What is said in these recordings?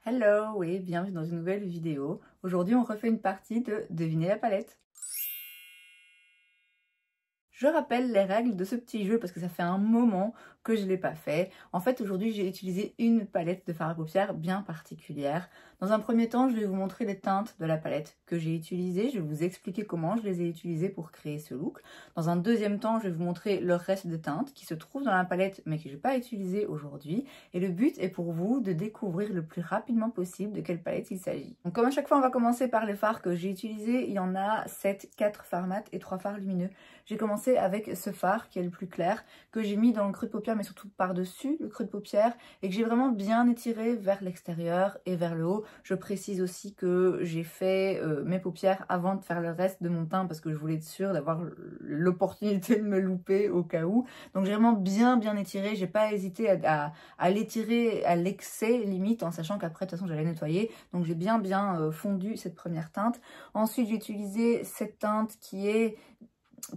Hello et bienvenue dans une nouvelle vidéo. Aujourd'hui on refait une partie de Deviner la palette. Je rappelle les règles de ce petit jeu parce que ça fait un moment que je ne l'ai pas fait. En fait, aujourd'hui, j'ai utilisé une palette de fard à paupières bien particulière. Dans un premier temps, je vais vous montrer les teintes de la palette que j'ai utilisée. Je vais vous expliquer comment je les ai utilisées pour créer ce look. Dans un deuxième temps, je vais vous montrer le reste des teintes qui se trouvent dans la palette mais que je n'ai pas utilisées aujourd'hui. Et le but est pour vous de découvrir le plus rapidement possible de quelle palette il s'agit. Donc comme à chaque fois, on va commencer par les fards que j'ai utilisés. Il y en a 7, 4 fards mat et 3 fards lumineux. J'ai commencé avec ce fard qui est le plus clair, que j'ai mis dans le creux de paupière mais surtout par-dessus le creux de paupière et que j'ai vraiment bien étiré vers l'extérieur et vers le haut. Je précise aussi que j'ai fait mes paupières avant de faire le reste de mon teint parce que je voulais être sûre d'avoir l'opportunité de me louper au cas où. Donc j'ai vraiment bien étiré, j'ai pas hésité à l'étirer à l'excès limite en sachant qu'après de toute façon j'allais nettoyer. Donc j'ai bien fondu cette première teinte. Ensuite j'ai utilisé cette teinte qui est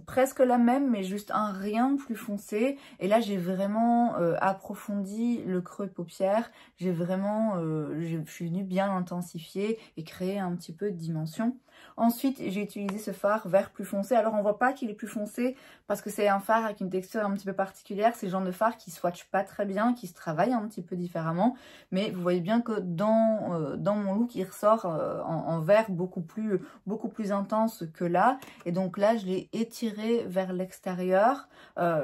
presque la même mais juste un rien plus foncé et là j'ai vraiment approfondi le creux de paupière, j'ai vraiment je suis venue bien intensifier et créer un petit peu de dimension. Ensuite j'ai utilisé ce fard vert plus foncé. Alors on voit pas qu'il est plus foncé parce que c'est un fard avec une texture un petit peu particulière, c'est le genre de fard qui swatch pas très bien, qui se travaille un petit peu différemment, mais vous voyez bien que dans mon look il ressort en vert beaucoup plus intense que là, et donc là je l'ai étiré vers l'extérieur,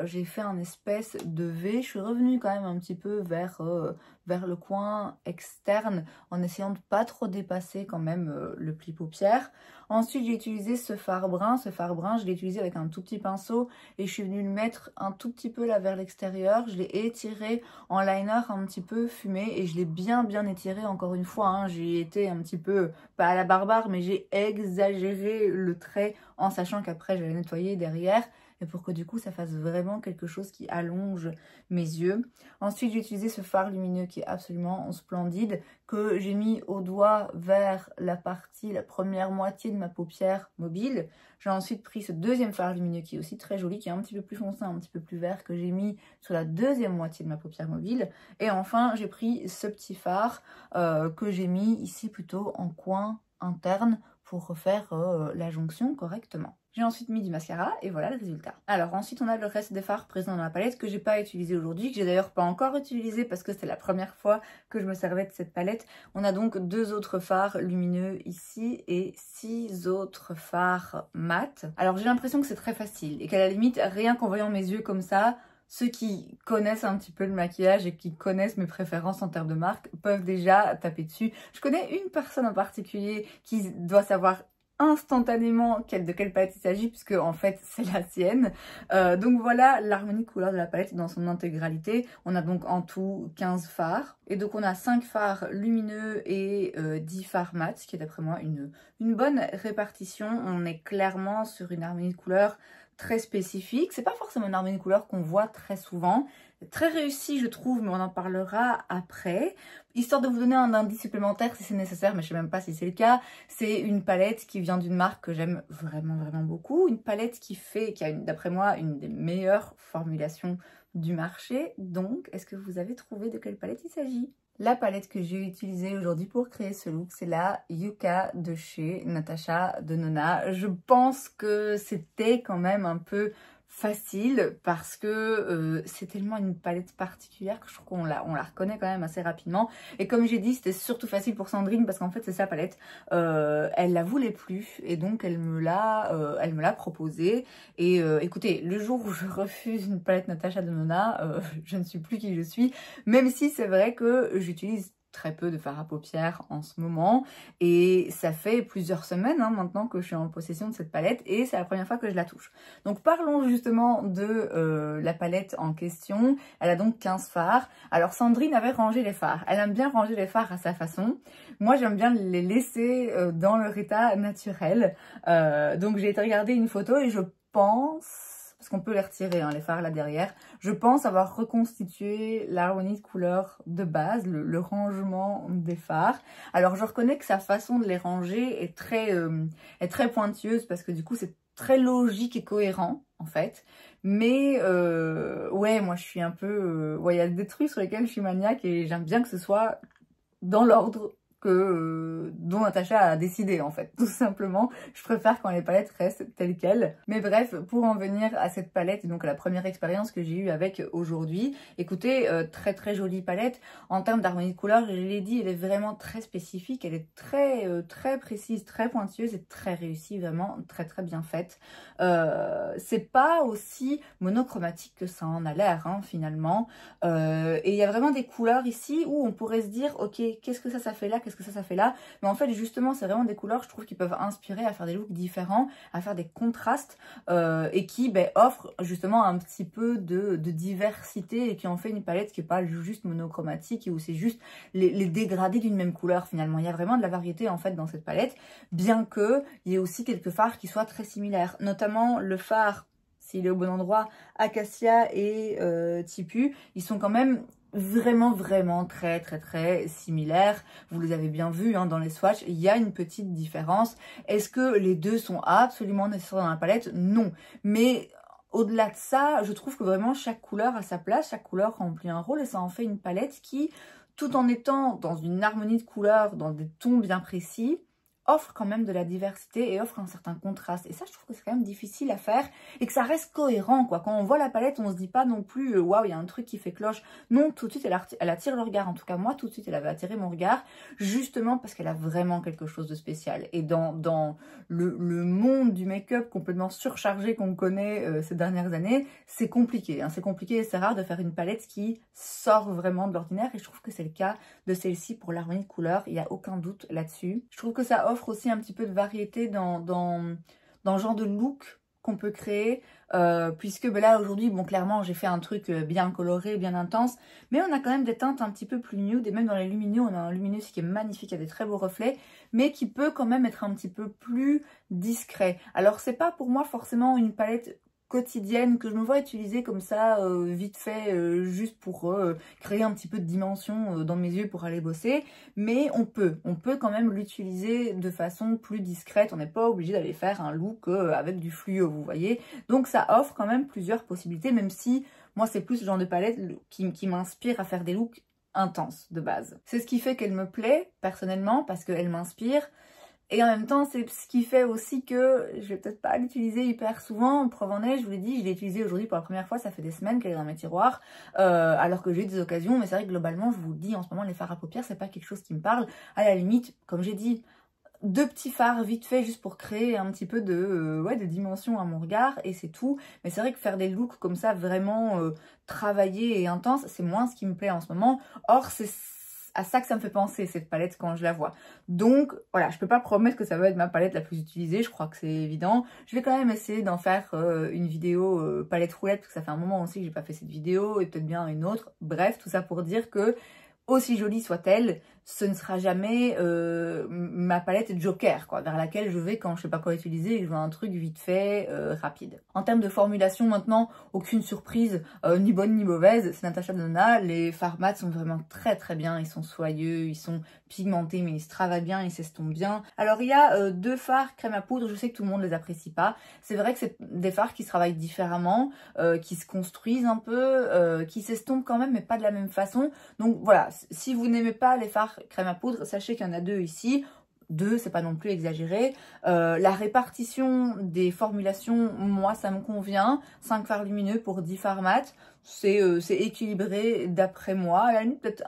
j'ai fait un espèce de V, je suis revenue quand même un petit peu vers le coin externe en essayant de pas trop dépasser quand même le pli paupière. Ensuite j'ai utilisé ce fard brun, je l'ai utilisé avec un tout petit pinceau et je suis venue le mettre un tout petit peu là vers l'extérieur, je l'ai étiré en liner un petit peu fumé et je l'ai bien étiré encore une fois, hein. J'ai été un petit peu, pas à la barbare, mais j'ai exagéré le trait en sachant qu'après j'allais nettoyer derrière et pour que du coup ça fasse vraiment quelque chose qui allonge mes yeux. Ensuite j'ai utilisé ce fard lumineux qui est absolument splendide, que j'ai mis au doigt vers la première moitié de ma paupière mobile. J'ai ensuite pris ce deuxième fard lumineux qui est aussi très joli, qui est un petit peu plus foncé, un petit peu plus vert, que j'ai mis sur la deuxième moitié de ma paupière mobile. Et enfin j'ai pris ce petit fard que j'ai mis ici plutôt en coin interne pour refaire la jonction correctement. J'ai ensuite mis du mascara et voilà le résultat. Alors ensuite on a le reste des fards présents dans la palette que j'ai pas utilisé aujourd'hui, que j'ai d'ailleurs pas encore utilisé parce que c'était la première fois que je me servais de cette palette. On a donc 2 autres fards lumineux ici et 6 autres fards mat. Alors j'ai l'impression que c'est très facile et qu'à la limite rien qu'en voyant mes yeux comme ça, ceux qui connaissent un petit peu le maquillage et qui connaissent mes préférences en termes de marque peuvent déjà taper dessus. Je connais une personne en particulier qui doit savoir instantanément de quelle palette il s'agit puisque en fait c'est la sienne. Donc voilà l'harmonie de couleurs de la palette dans son intégralité. On a donc en tout 15 fards et donc on a 5 fards lumineux et 10 fards mat, ce qui est d'après moi une bonne répartition. On est clairement sur une harmonie de couleurs très spécifique. C'est pas forcément une harmonie de couleurs qu'on voit très souvent. Très réussi je trouve, mais on en parlera après. Histoire de vous donner un indice supplémentaire si c'est nécessaire, mais je sais même pas si c'est le cas. C'est une palette qui vient d'une marque que j'aime vraiment beaucoup. Une palette qui a d'après moi une des meilleures formulations du marché. Donc est-ce que vous avez trouvé de quelle palette il s'agit? La palette que j'ai utilisée aujourd'hui pour créer ce look, c'est la Yuka de chez Natasha Denona. Je pense que c'était quand même un peu facile parce que c'est tellement une palette particulière que je trouve qu'on la reconnaît quand même assez rapidement. Et comme j'ai dit, c'était surtout facile pour Sandrine parce qu'en fait c'est sa palette. Elle la voulait plus et donc elle me l'a proposée. Et écoutez, le jour où je refuse une palette Natasha Denona, je ne suis plus qui je suis. Même si c'est vrai que j'utilise très peu de fard à paupières en ce moment et ça fait plusieurs semaines maintenant que je suis en possession de cette palette et c'est la première fois que je la touche. Donc parlons justement de la palette en question. Elle a donc 15 fards. Alors Sandrine avait rangé les fards. Elle aime bien ranger les fards à sa façon. Moi j'aime bien les laisser dans leur état naturel. Donc j'ai été regarder une photo et je pense, parce qu'on peut les retirer, les fards là derrière. Je pense avoir reconstitué l'harmonie de couleurs de base, le rangement des fards. Alors je reconnais que sa façon de les ranger est très pointilleuse parce que du coup c'est très logique et cohérent en fait. Mais ouais, moi je suis un peu... ouais, il y a des trucs sur lesquels je suis maniaque et j'aime bien que ce soit dans l'ordre dont Natacha a décidé en fait, tout simplement. Je préfère quand les palettes restent telles quelles. Mais bref, pour en venir à cette palette, et donc à la première expérience que j'ai eue avec aujourd'hui, écoutez, très très jolie palette. En termes d'harmonie de couleurs, je l'ai dit, elle est vraiment très spécifique, elle est très précise, très pointueuse et très réussie, vraiment très très bien faite. C'est pas aussi monochromatique que ça en a l'air, hein, finalement. Et il y a vraiment des couleurs ici où on pourrait se dire, ok, qu'est-ce que ça fait là, qu'est-ce que ça fait là, mais en fait justement c'est vraiment des couleurs je trouve qui peuvent inspirer à faire des looks différents, à faire des contrastes et qui offrent justement un petit peu de diversité et qui en fait une palette qui n'est pas juste monochromatique et où c'est juste les dégradés d'une même couleur finalement. Il y a vraiment de la variété en fait dans cette palette, bien que il y ait aussi quelques fards qui soient très similaires, notamment le fard, s'il est au bon endroit, Acacia et Tipu, ils sont quand même vraiment très similaires. Vous les avez bien vus hein, dans les swatchs, il y a une petite différence. Est-ce que les deux sont absolument nécessaires dans la palette? Non. Mais au-delà de ça, je trouve que vraiment chaque couleur a sa place, chaque couleur remplit un rôle et ça en fait une palette qui, tout en étant dans une harmonie de couleurs, dans des tons bien précis, offre quand même de la diversité et offre un certain contraste. Et ça, je trouve que c'est quand même difficile à faire et que ça reste cohérent, quoi. Quand on voit la palette, on se dit pas non plus, waouh, il y a un truc qui fait cloche. Non, tout de suite, elle attire le regard. En tout cas, moi, tout de suite, elle avait attiré mon regard, justement parce qu'elle a vraiment quelque chose de spécial. Et dans le monde du make-up complètement surchargé qu'on connaît ces dernières années, c'est compliqué. Hein. C'est compliqué et c'est rare de faire une palette qui sort vraiment de l'ordinaire. Et je trouve que c'est le cas de celle-ci pour l'harmonie de couleurs. Il n'y a aucun doute là-dessus. Je trouve que ça offre aussi un petit peu de variété dans le genre de look qu'on peut créer, puisque là aujourd'hui, bon clairement j'ai fait un truc bien coloré, bien intense, mais on a quand même des teintes un petit peu plus nude, et même dans les lumineux, on a un lumineux qui est magnifique, il y a des très beaux reflets, mais qui peut quand même être un petit peu plus discret. Alors c'est pas pour moi forcément une palette quotidienne que je me vois utiliser comme ça vite fait juste pour créer un petit peu de dimension dans mes yeux pour aller bosser, mais on peut quand même l'utiliser de façon plus discrète, on n'est pas obligé d'aller faire un look avec du fluo, vous voyez, donc ça offre quand même plusieurs possibilités, même si moi c'est plus ce genre de palette qui m'inspire à faire des looks intenses de base. C'est ce qui fait qu'elle me plaît personnellement parce qu'elle m'inspire. Et en même temps, c'est ce qui fait aussi que je vais peut-être pas l'utiliser hyper souvent. Preuve en est, je vous l'ai dit, je l'ai utilisée aujourd'hui pour la première fois, ça fait des semaines qu'elle est dans mes tiroirs, alors que j'ai eu des occasions, mais c'est vrai que globalement, je vous le dis, en ce moment, les fards à paupières, c'est pas quelque chose qui me parle. À la limite, comme j'ai dit, deux petits fards vite fait juste pour créer un petit peu de dimension à mon regard et c'est tout. Mais c'est vrai que faire des looks comme ça vraiment travaillés et intenses, c'est moins ce qui me plaît en ce moment. Or, c'est à ça que ça me fait penser cette palette quand je la vois. Donc voilà, je peux pas promettre que ça va être ma palette la plus utilisée, je crois que c'est évident. Je vais quand même essayer d'en faire une vidéo palette roulette, parce que ça fait un moment aussi que j'ai pas fait cette vidéo, et peut-être bien une autre. Bref, tout ça pour dire que, aussi jolie soit-elle, ce ne sera jamais ma palette Joker, quoi, vers laquelle je vais quand je sais pas quoi utiliser et que je veux un truc vite fait, rapide. En termes de formulation, maintenant, aucune surprise, ni bonne ni mauvaise, c'est Natasha Denona. Les fards mat sont vraiment très bien, ils sont soyeux, ils sont pigmentés, mais ils se travaillent bien, ils s'estompent bien. Alors il y a deux fards crème à poudre, je sais que tout le monde les apprécie pas. C'est vrai que c'est des fards qui se travaillent différemment, qui se construisent un peu, qui s'estompent quand même, mais pas de la même façon. Donc voilà, si vous n'aimez pas les fards crème à poudre, sachez qu'il y en a deux ici. Deux, c'est pas non plus exagéré. La répartition des formulations, moi ça me convient. 5 fards lumineux pour 10 fards mat. C'est équilibré d'après moi. À la limite, peut-être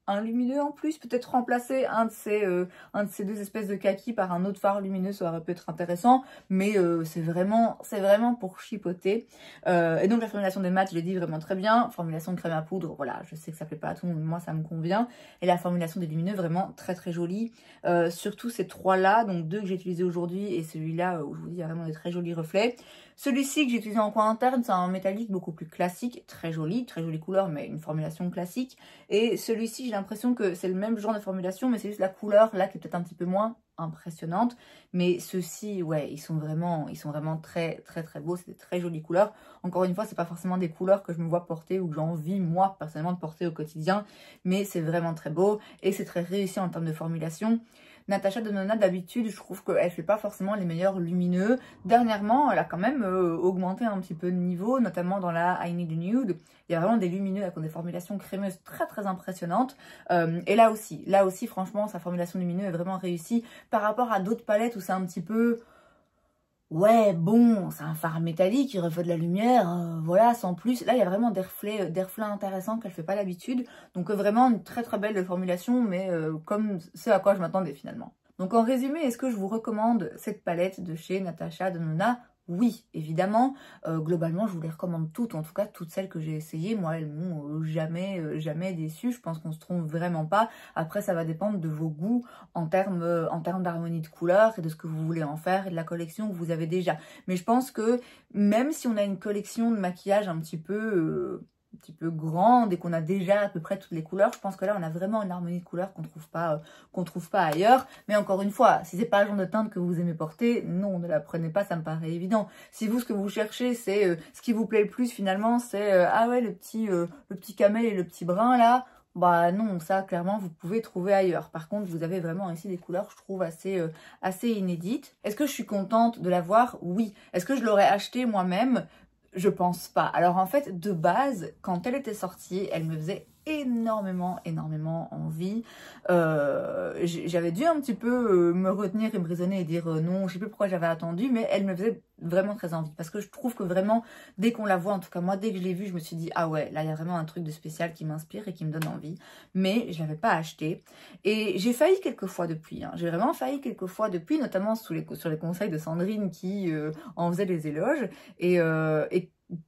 un lumineux en plus, peut-être remplacer un de ces deux espèces de kaki par un autre fard lumineux, ça aurait pu être intéressant, mais c'est vraiment pour chipoter. Et donc la formulation des mats, je l'ai dit, vraiment très bien. Formulation de crème à poudre, voilà, je sais que ça plaît pas à tout le monde, mais moi ça me convient. Et la formulation des lumineux, vraiment très jolie. Surtout ces trois-là, donc deux que j'ai utilisés aujourd'hui et celui-là où je vous dis il y a vraiment des très jolis reflets. Celui-ci que j'ai utilisé en coin interne, c'est un métallique beaucoup plus classique, très jolie couleur, mais une formulation classique. Et celui-ci, j'ai l'impression que c'est le même genre de formulation, mais c'est juste la couleur là qui est peut-être un petit peu moins impressionnante. Mais ceux-ci, ouais, ils sont vraiment très beaux, c'est des très jolies couleurs. Encore une fois, c'est pas forcément des couleurs que je me vois porter ou que j'ai envie, moi, personnellement, de porter au quotidien, mais c'est vraiment très beau et c'est très réussi en termes de formulation. Natasha Denona, d'habitude, je trouve qu'elle fait pas forcément les meilleurs lumineux. Dernièrement, elle a quand même augmenté un petit peu de niveau, notamment dans la I Need a Nude. Il y a vraiment des lumineux avec des formulations crémeuses très impressionnantes. Et là aussi, franchement, sa formulation lumineux est vraiment réussie par rapport à d'autres palettes où c'est un petit peu... Ouais, bon, c'est un fard métallique, il refait de la lumière, voilà, sans plus. Là, il y a vraiment des reflets intéressants qu'elle fait pas d'habitude. Donc vraiment une très belle formulation, mais comme ce à quoi je m'attendais finalement. Donc en résumé, est-ce que je vous recommande cette palette de chez Natasha Denona? Oui, évidemment. Globalement, je vous les recommande toutes, en tout cas toutes celles que j'ai essayées. Moi, elles m'ont jamais déçue. Je pense qu'on se trompe vraiment pas. Après, ça va dépendre de vos goûts en termes d'harmonie de couleurs et de ce que vous voulez en faire et de la collection que vous avez déjà. Mais je pense que même si on a une collection de maquillage un petit peu grande et qu'on a déjà à peu près toutes les couleurs, je pense que là on a vraiment une harmonie de couleurs qu'on trouve pas ailleurs. Mais encore une fois, si c'est pas le genre de teinte que vous aimez porter, non, ne la prenez pas, ça me paraît évident. Si vous, ce que vous cherchez, c'est ce qui vous plaît le plus finalement, c'est ah ouais, le petit camel et le petit brun là, bah non, ça clairement vous pouvez trouver ailleurs. Par contre, vous avez vraiment ici des couleurs, je trouve, assez inédites. Est-ce que je suis contente de l'avoir? Oui. Est-ce que je l'aurais acheté moi-même? Je pense pas. Alors en fait, de base, quand elle était sortie, elle me faisait énormément envie. J'avais dû un petit peu me retenir et me raisonner et dire non, je sais plus pourquoi j'avais attendu, mais elle me faisait vraiment très envie. Parce que je trouve que vraiment, dès qu'on la voit, en tout cas moi, dès que je l'ai vue, je me suis dit ah ouais, là il y a vraiment un truc de spécial qui m'inspire et qui me donne envie. Mais je l'avais pas acheté. Et j'ai failli quelques fois depuis. Hein. J'ai vraiment failli quelques fois depuis, notamment sur les conseils de Sandrine qui en faisait des éloges. Et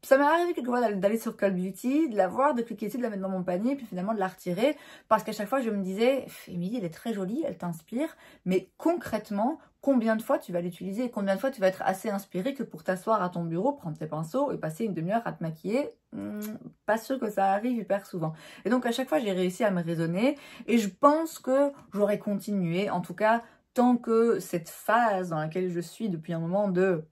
ça m'est arrivé quelquefois d'aller sur Call Beauty, de la voir, de cliquer dessus, de la mettre dans mon panier, puis finalement de la retirer, parce qu'à chaque fois je me disais, Émilie, elle est très jolie, elle t'inspire, mais concrètement, combien de fois tu vas l'utiliser, combien de fois tu vas être assez inspiré que pour t'asseoir à ton bureau, prendre tes pinceaux et passer une demi-heure à te maquiller, pas sûr que ça arrive hyper souvent. Et donc à chaque fois j'ai réussi à me raisonner, et je pense que j'aurais continué, en tout cas, tant que cette phase dans laquelle je suis depuis un moment de...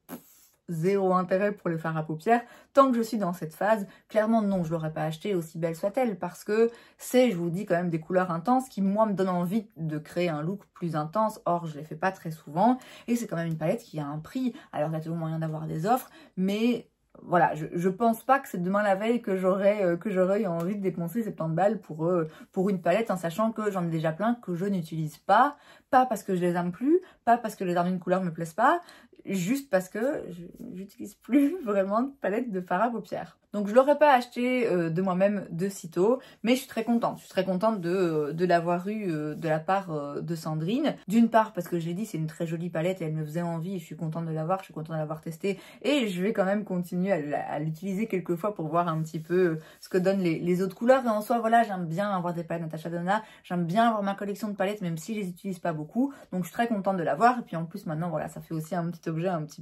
zéro intérêt pour les fards à paupières, tant que je suis dans cette phase, clairement non, je l'aurais pas acheté aussi belle soit-elle, parce que c'est, je vous dis, quand même des couleurs intenses qui, moi, me donnent envie de créer un look plus intense. Or, je les fais pas très souvent, et c'est quand même une palette qui a un prix. Alors, il y a toujours moyen d'avoir des offres, mais... Voilà, je pense pas que c'est demain la veille que j'aurais envie de dépenser 70 balles pour une palette, en sachant que j'en ai déjà plein que je n'utilise pas parce que je les aime plus, pas parce que les harmonies de couleurs me plaisent pas, juste parce que j'utilise plus vraiment de palette de fard à paupières. Donc je l'aurais pas acheté de moi-même de sitôt, mais je suis très contente. Je suis très contente de l'avoir eu de la part de Sandrine. D'une part parce que je l'ai dit, c'est une très jolie palette et elle me faisait envie et je suis contente de l'avoir, je suis contente de l'avoir testée et je vais quand même continuer à l'utiliser quelques fois pour voir un petit peu ce que donnent les autres couleurs. Et en soi, voilà, j'aime bien avoir des palettes Natasha Denona, j'aime bien avoir ma collection de palettes même si je les utilise pas beaucoup. Donc je suis très contente de l'avoir et puis en plus maintenant, voilà, ça fait aussi un petit objet un petit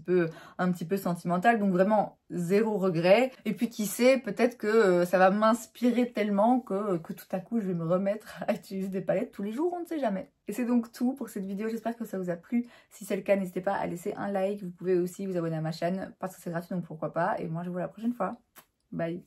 peu sentimental. Donc vraiment zéro regret. Et puis qui sait, peut-être que ça va m'inspirer tellement que tout à coup je vais me remettre à utiliser des palettes tous les jours, on ne sait jamais. Et c'est donc tout pour cette vidéo, j'espère que ça vous a plu. Si c'est le cas, n'hésitez pas à laisser un like, vous pouvez aussi vous abonner à ma chaîne parce que c'est gratuit donc pourquoi pas. Et moi je vous vois la prochaine fois. Bye.